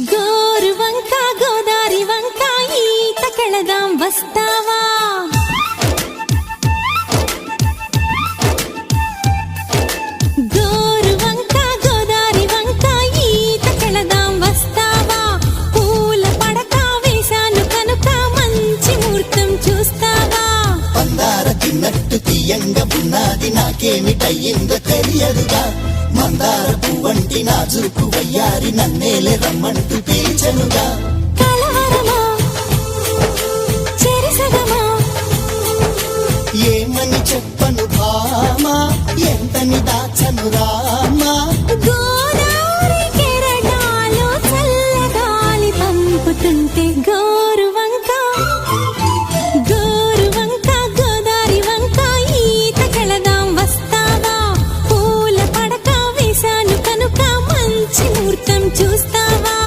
గోరు వంక గోదారి వంక ఈత కళదాం వస్తావా? గోరు వంక గోదారి వంక ఈత కళదాం వస్తావా? పూల పడక వేశాను కనుక మంచి ముహూర్తం చూస్తావా? మందార తిన్నట్టు తీయంగా ఉన్నది నాకేమిటయ్యిందో తెలియదుగా. మందార పువ్వంటి నాజుకు వయ్యారి నన్నేలే రమ్మంటూ పిలిచెనుగా. కలవరమా చెరిసగమా ఏమని చెప్పను భామా, ఎంతని దాచను రామా.